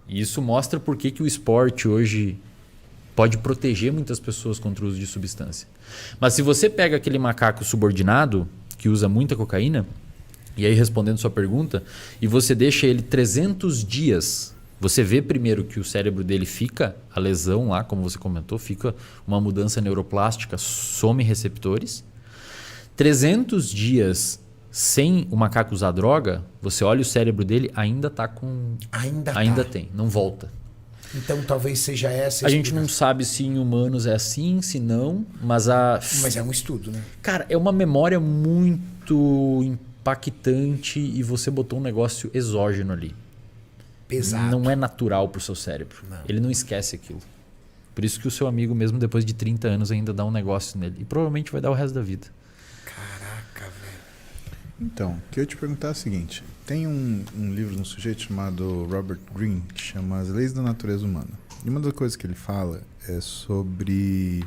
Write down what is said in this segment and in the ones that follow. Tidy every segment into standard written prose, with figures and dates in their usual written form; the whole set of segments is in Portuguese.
E isso mostra por que o esporte hoje pode proteger muitas pessoas contra o uso de substância. Mas se você pega aquele macaco subordinado, que usa muita cocaína, e aí respondendo sua pergunta, e você deixa ele 300 dias, você vê primeiro que o cérebro dele fica, a lesão lá, como você comentou, fica uma mudança neuroplástica, some receptores. 300 dias sem o macaco usar droga, você olha o cérebro dele, ainda tá com... Ainda tem, não volta. Então talvez seja essa a gente não sabe se em humanos é assim, se não, mas Mas é um estudo, né? Cara, é uma memória muito impactante e você botou um negócio exógeno ali. Pesado. Não é natural pro seu cérebro. Não. Ele não esquece aquilo. Por isso que o seu amigo, mesmo depois de 30 anos, ainda dá um negócio nele. E provavelmente vai dar o resto da vida. Caraca, velho. Então, o que eu ia te perguntar é o seguinte. Tem um livro de um sujeito chamado Robert Greene, que chama As Leis da Natureza Humana. E uma das coisas que ele fala é sobre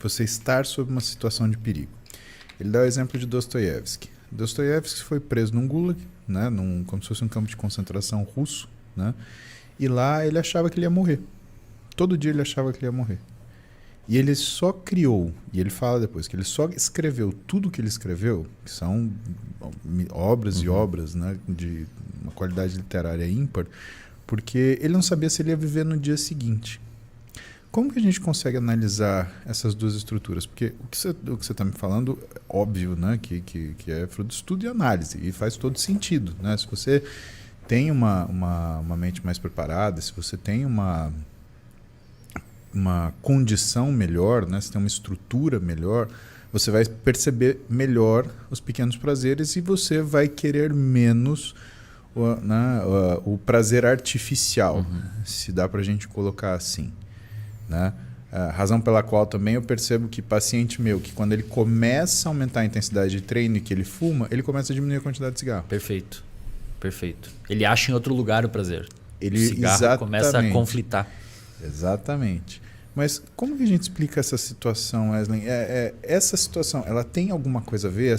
você estar sob uma situação de perigo. Ele dá o exemplo de Dostoiévski. Dostoiévski foi preso num gulag, né, como se fosse um campo de concentração russo, né, e lá ele achava que ele ia morrer. Todo dia ele achava que ele ia morrer. E ele só criou, e ele fala depois, que ele só escreveu tudo que ele escreveu, que são obras e obras, né, de uma qualidade literária ímpar, porque ele não sabia se ele ia viver no dia seguinte. Como que a gente consegue analisar essas duas estruturas? Porque o que você está me falando, óbvio, né, que é fruto de estudo e análise, e faz todo sentido, né? Se você tem uma mente mais preparada, se você tem uma condição melhor, né, se tem uma estrutura melhor, você vai perceber melhor os pequenos prazeres e você vai querer menos o prazer artificial, se dá para a gente colocar assim. Né? A razão pela qual também eu percebo que paciente meu, que quando ele começa a aumentar a intensidade de treino e que ele fuma, ele começa a diminuir a quantidade de cigarro. Perfeito. Perfeito. Ele acha em outro lugar o prazer. O cigarro exatamente. começa a conflitar. Exatamente. Mas como que a gente explica essa situação, Wesley? Essa situação, ela tem alguma coisa a ver?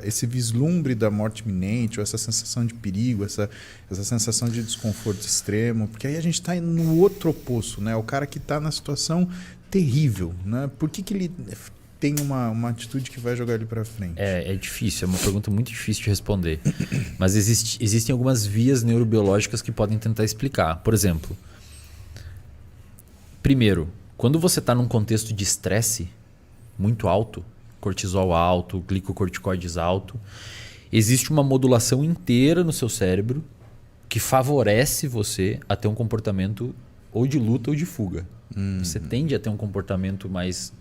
Esse vislumbre da morte iminente, ou essa sensação de perigo, essa sensação de desconforto extremo? Porque aí a gente está no outro oposto, né? O cara que está na situação terrível, né? Por que ele tem uma atitude que vai jogar ele para frente? É difícil, é uma pergunta muito difícil de responder. Mas existem algumas vias neurobiológicas que podem tentar explicar. Por exemplo, primeiro, quando você está num contexto de estresse muito alto, cortisol alto, glicocorticoides alto, existe uma modulação inteira no seu cérebro que favorece você a ter um comportamento ou de luta ou de fuga. Você tende a ter um comportamento mais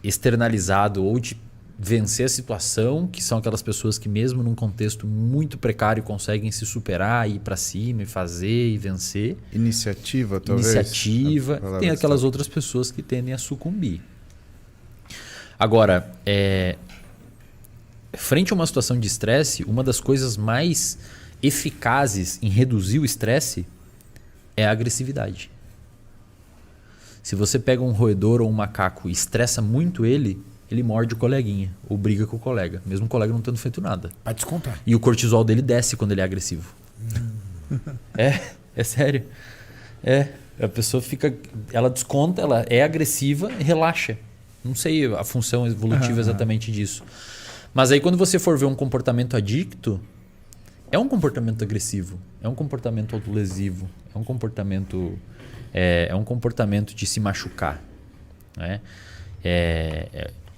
externalizado ou de vencer a situação, que são aquelas pessoas que mesmo num contexto muito precário conseguem se superar, ir para cima e fazer e vencer. Iniciativa, talvez? Iniciativa. Tem aquelas outras pessoas que tendem a sucumbir. Agora, frente a uma situação de estresse, uma das coisas mais eficazes em reduzir o estresse é a agressividade. Se você pega um roedor ou um macaco e estressa muito ele morde o coleguinha ou briga com o colega, mesmo o colega não tendo feito nada. Pra descontar. E o cortisol dele desce quando ele é agressivo. É sério. A pessoa ela desconta, ela é agressiva e relaxa. Não sei a função evolutiva exatamente disso. Mas aí quando você for ver um comportamento adicto, é um comportamento agressivo, é um comportamento autolesivo, é um comportamento de se machucar, né?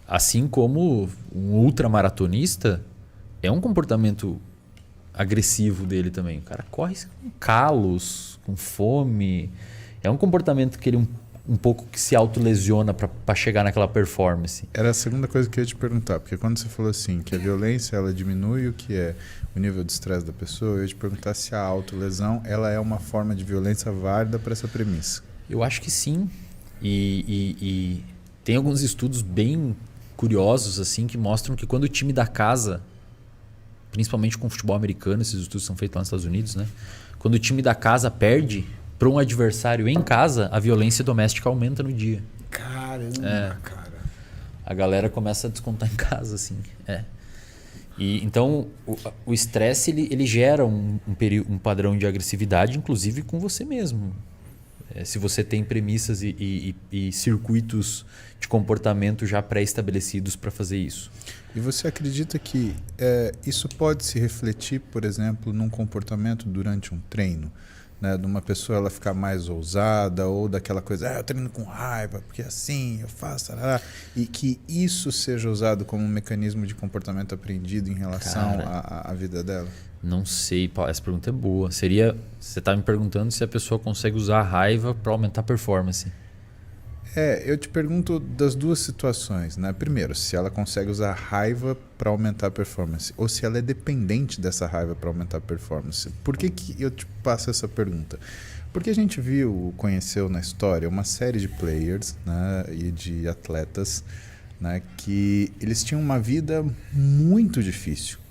Assim como um ultramaratonista, é um comportamento agressivo dele também. O cara corre com calos, com fome. É um comportamento que ele um pouco que se autolesiona para chegar naquela performance. Era a segunda coisa que eu ia te perguntar, porque quando você falou assim, que a violência ela diminui o que é o nível de estresse da pessoa, eu ia te perguntar se a autolesão ela é uma forma de violência válida para essa premissa. Eu acho que sim. E tem alguns estudos bem curiosos assim que mostram que quando o time da casa, principalmente com o futebol americano, esses estudos são feitos lá nos Estados Unidos, né? Quando o time da casa perde para um adversário em casa, a violência doméstica aumenta no dia. Caramba, cara. A galera começa a descontar em casa, assim. E, então, o estresse ele gera um padrão de agressividade, inclusive com você mesmo. Se você tem premissas e circuitos de comportamento já pré-estabelecidos para fazer isso. E você acredita que isso pode se refletir, por exemplo, num comportamento durante um treino? Né, de uma pessoa ela ficar mais ousada ou daquela coisa, eu treino com raiva, porque assim eu faço, e que isso seja usado como um mecanismo de comportamento aprendido em relação à vida dela? Não sei, essa pergunta é boa. Você está me perguntando se a pessoa consegue usar a raiva para aumentar a performance. Eu te pergunto das duas situações, né? Primeiro, se ela consegue usar a raiva para aumentar a performance, ou se ela é dependente dessa raiva para aumentar a performance. Por que eu te passo essa pergunta? Porque a gente conheceu na história uma série de players, né, e de atletas, né, que eles tinham uma vida muito difícil.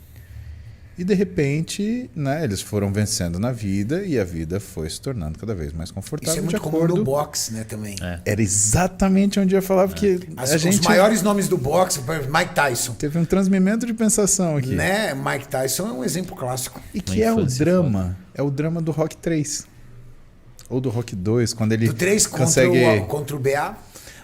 E de repente, né, eles foram vencendo na vida e a vida foi se tornando cada vez mais confortável. Isso é muito comum no boxe, né, também. Era exatamente onde eu ia falar, porque Os maiores nomes do boxe, Mike Tyson. Teve um transmimento de pensação aqui. Né? Mike Tyson é um exemplo clássico. E que é o drama. É o drama do Rock 3. Ou do Rock 2, quando ele do 3 consegue... contra o BA.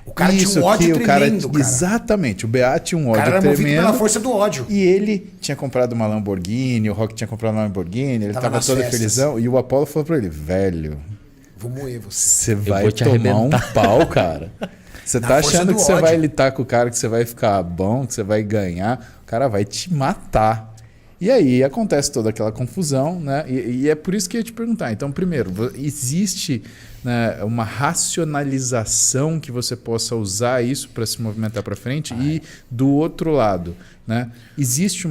O cara tinha um ódio tremendo, cara. Exatamente, o BA tinha um ódio tremendo. O cara era movido pela força do ódio. E ele tinha comprado uma Lamborghini, o Rock tinha comprado uma Lamborghini, ele tava todo felizão. E o Apollo falou pra ele, velho... Vou moer você. Você vai tomar um pau, cara. Você tá achando que você vai lutar com o cara, que você vai ficar bom, que você vai ganhar. O cara vai te matar. E aí acontece toda aquela confusão, né? E é por isso que eu ia te perguntar. Então, primeiro, existe, né, uma racionalização que você possa usar isso para se movimentar para frente? E do outro lado, né, existe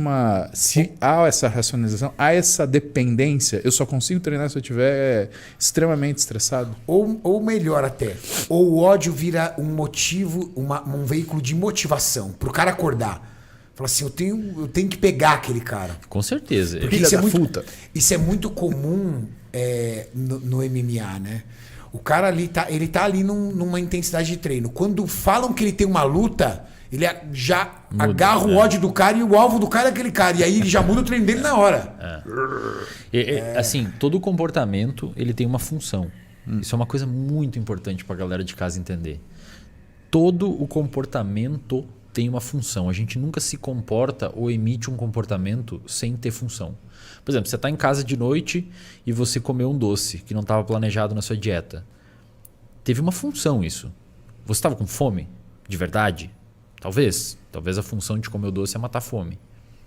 se há essa racionalização, há essa dependência, eu só consigo treinar se eu estiver extremamente estressado? Ou melhor até, ou o ódio vira um motivo, um veículo de motivação para o cara acordar. Fala assim, eu tenho que pegar aquele cara. Com certeza. Porque isso é muito comum no MMA, né? O cara ali ele tá ali numa intensidade de treino. Quando falam que ele tem uma luta, ele já agarra o ódio do cara e o alvo do cara é aquele cara. E aí ele já muda o treino dele na hora. Assim, todo comportamento ele tem uma função. Isso é uma coisa muito importante pra galera de casa entender. Todo o comportamento tem uma função. A gente nunca se comporta ou emite um comportamento sem ter função. Por exemplo, você está em casa de noite e você comeu um doce que não estava planejado na sua dieta. Teve uma função isso. Você estava com fome? De verdade? Talvez. Talvez a função de comer o doce é matar a fome.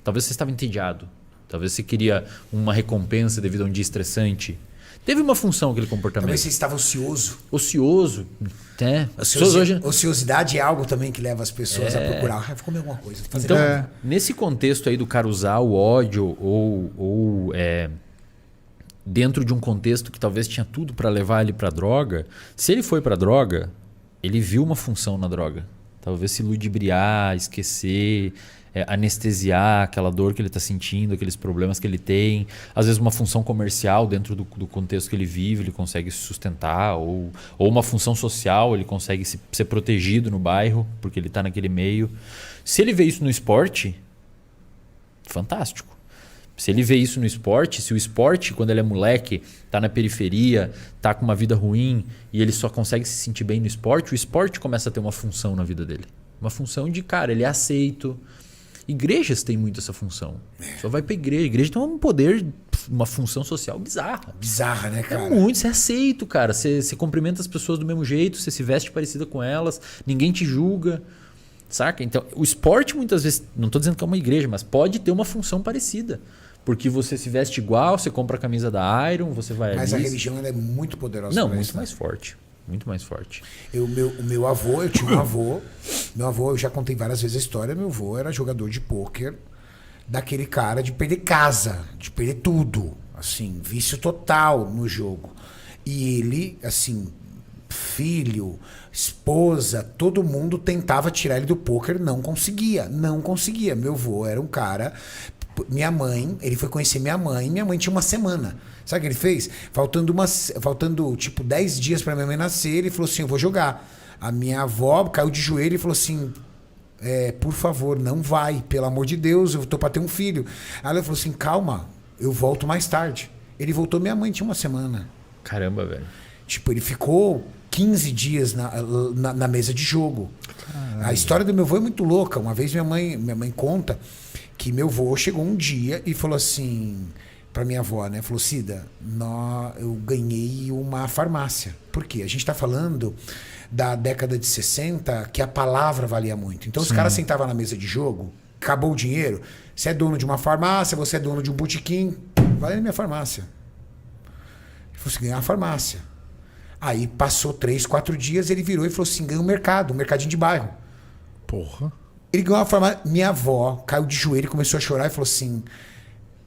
Talvez você estava entediado. Talvez você queria uma recompensa devido a um dia estressante. Teve uma função aquele comportamento. Talvez você estava ocioso. Ocioso. Ociosidade é algo também que leva as pessoas a procurar. Vou comer alguma coisa. Então, nesse contexto aí do cara usar o ódio ou dentro de um contexto que talvez tinha tudo para levar ele para droga, se ele foi para droga, ele viu uma função na droga. Talvez se ludibriar, esquecer, anestesiar aquela dor que ele está sentindo, aqueles problemas que ele tem. Às vezes uma função comercial dentro do contexto que ele vive, ele consegue se sustentar. Ou uma função social, ele consegue ser protegido no bairro, porque ele está naquele meio. Se ele vê isso no esporte, fantástico. Se ele vê isso no esporte, se o esporte, quando ele é moleque, está na periferia, está com uma vida ruim e ele só consegue se sentir bem no esporte, o esporte começa a ter uma função na vida dele. Uma função de, cara, ele é aceito. Igrejas têm muito essa função. Só vai pra igreja. A igreja tem um poder, uma função social bizarra. Bizarra, né, cara? É muito. Você é aceito, cara. Você cumprimenta as pessoas do mesmo jeito, você se veste parecida com elas, ninguém te julga. Saca? Então, o esporte muitas vezes, não estou dizendo que é uma igreja, mas pode ter uma função parecida. Porque você se veste igual, você compra a camisa da Iron, você vai Mas ali. a religião ela é muito poderosa. Não, muito mais forte. Muito mais forte. O meu avô, eu tinha um avô. Meu avô, eu já contei várias vezes a história. Meu avô era jogador de pôquer, daquele cara de perder casa, de perder tudo. Assim, vício total no jogo. E ele, assim, filho, esposa, todo mundo tentava tirar ele do pôquer, não conseguia. Meu avô era um cara. Minha mãe, ele foi conhecer minha mãe tinha uma semana. Sabe o que ele fez? Faltando tipo 10 dias pra minha mãe nascer, ele falou assim, eu vou jogar. A minha avó caiu de joelho e falou assim, por favor, não vai, pelo amor de Deus, eu tô pra ter um filho. Aí ela falou assim, calma, eu volto mais tarde. Ele voltou, minha mãe tinha uma semana. Caramba, velho. Tipo, ele ficou 15 dias na mesa de jogo. Caralho. A história do meu avô é muito louca. Uma vez minha mãe conta que meu avô chegou um dia e falou assim pra minha avó, né? Falou, Cida, eu ganhei uma farmácia. Por quê? A gente tá falando da década de 60, que a palavra valia muito. Então os caras sentavam na mesa de jogo, acabou o dinheiro, você é dono de uma farmácia, você é dono de um botequim, vai na minha farmácia. Ele falou assim, ganhar uma farmácia. Aí passou 3, 4 dias, ele virou e falou assim, ganhou um mercadinho de bairro. Porra. Ele ganhou uma farmácia. Minha avó caiu de joelho, começou a chorar e falou assim,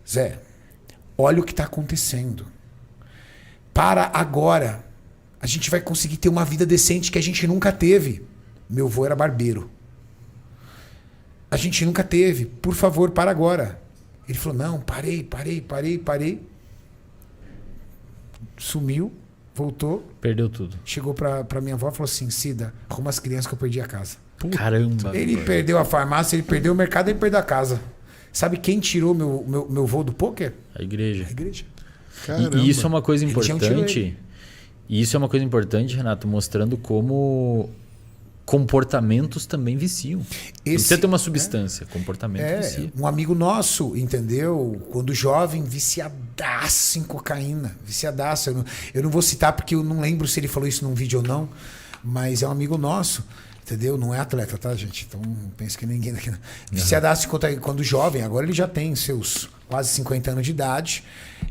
Zé, olha o que está acontecendo. Para agora, a gente vai conseguir ter uma vida decente que a gente nunca teve. Meu avô era barbeiro. A gente nunca teve. Por favor, para agora. Ele falou, não, parei. Sumiu, voltou. Perdeu tudo. Chegou pra minha avó e falou assim, Cida, arruma as crianças que eu perdi a casa. Caramba. Ele perdeu a farmácia, ele perdeu o mercado, ele perdeu a casa. Sabe quem tirou meu voo do pôquer? A igreja. A igreja. E isso é uma coisa Religião tirou importante. ele. E isso é uma coisa importante, Renato, mostrando como comportamentos também viciam. Não precisa ter uma substância, comportamento vicia. Um amigo nosso, entendeu? Quando jovem, viciadaço em cocaína. Viciadaço. Eu não vou citar porque eu não lembro se ele falou isso num vídeo ou não, mas é um amigo nosso. Entendeu? Não é atleta, tá, gente? Então, penso que ninguém daqui. Viciadaço quando jovem, agora ele já tem seus quase 50 anos de idade,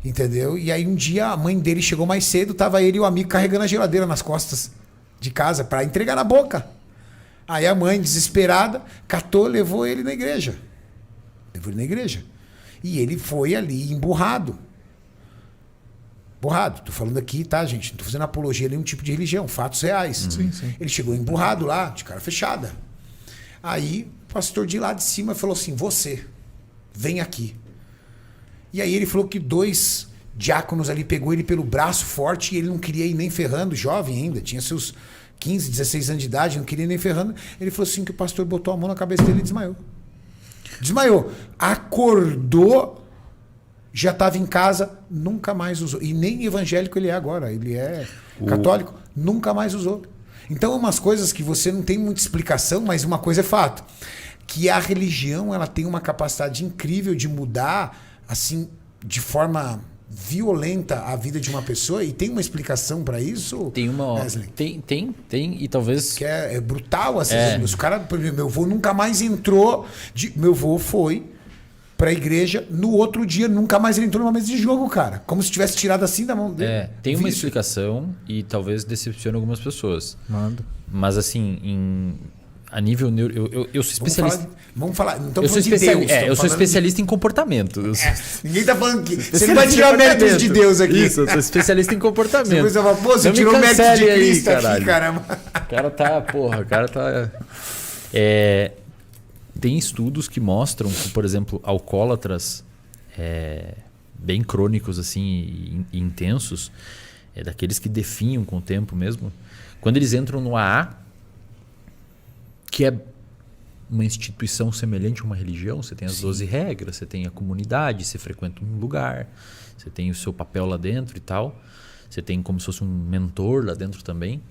entendeu? E aí um dia a mãe dele chegou mais cedo, tava ele e o amigo carregando a geladeira nas costas de casa para entregar na boca. Aí a mãe, desesperada, catou, levou ele na igreja. E ele foi ali emburrado. Tô falando aqui, tá, gente? Não tô fazendo apologia a nenhum tipo de religião, fatos reais. Sim. Ele chegou emburrado lá, de cara fechada. Aí o pastor de lá de cima falou assim, você, vem aqui. E aí ele falou que 2 diáconos ali pegou ele pelo braço forte e ele não queria ir nem ferrando, jovem ainda, tinha seus 15, 16 anos de idade, não queria ir nem ferrando. Ele falou assim que o pastor botou a mão na cabeça dele e desmaiou. Acordou, já estava em casa, nunca mais usou. E nem evangélico ele é agora, ele é católico, nunca mais usou. Então, umas coisas que você não tem muita explicação, mas uma coisa é fato, que a religião ela tem uma capacidade incrível de mudar assim de forma violenta a vida de uma pessoa, e tem uma explicação para isso? Tem uma, Wesley? tem e talvez Que é brutal assim, os caras, meu avô nunca mais entrou, meu avô foi pra igreja, no outro dia nunca mais ele entrou numa mesa de jogo, cara. Como se tivesse tirado assim da mão dele. Tem uma Vício. explicação e talvez decepcione algumas pessoas. Manda. Mas assim, a nível neuro, eu sou especialista. Vamos falar. Não Eu estamos sou, falando de Deus. eu estamos sou falando especialista em comportamento. Ninguém tá falando que você não vai tirar méritos de Deus aqui. Isso, eu sou especialista em comportamento. Você fala, pô, você Não me tirou mérito de cancele aí, Cristo aqui, caralho. caramba. O cara tá. Tem estudos que mostram que, por exemplo, alcoólatras bem crônicos assim e intensos, daqueles que definham com o tempo mesmo, quando eles entram no AA, que é uma instituição semelhante a uma religião, você tem as 12 regras, você tem a comunidade, você frequenta um lugar, você tem o seu papel lá dentro e tal, você tem como se fosse um mentor lá dentro também.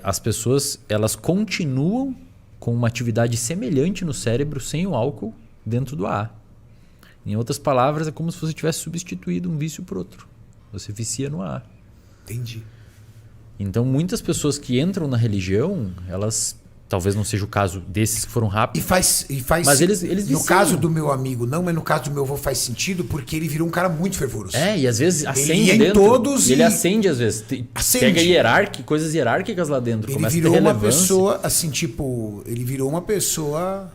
As pessoas elas continuam com uma atividade semelhante no cérebro sem o álcool dentro do AA. Em outras palavras, é como se você tivesse substituído um vício por outro. Você vicia no AA. Entendi. Então, muitas pessoas que entram na religião, elas... Talvez não seja o caso desses que foram rápidos. E faz Mas eles no viciam. caso do meu amigo, não, mas no caso do meu avô faz sentido porque ele virou um cara muito fervoroso. E às vezes acende ia em dentro. todos Ele e- acende às vezes. Acende. Pega coisas hierárquicas lá dentro. Ele começa a ter virou uma relevância. pessoa, assim, tipo, ele virou uma pessoa.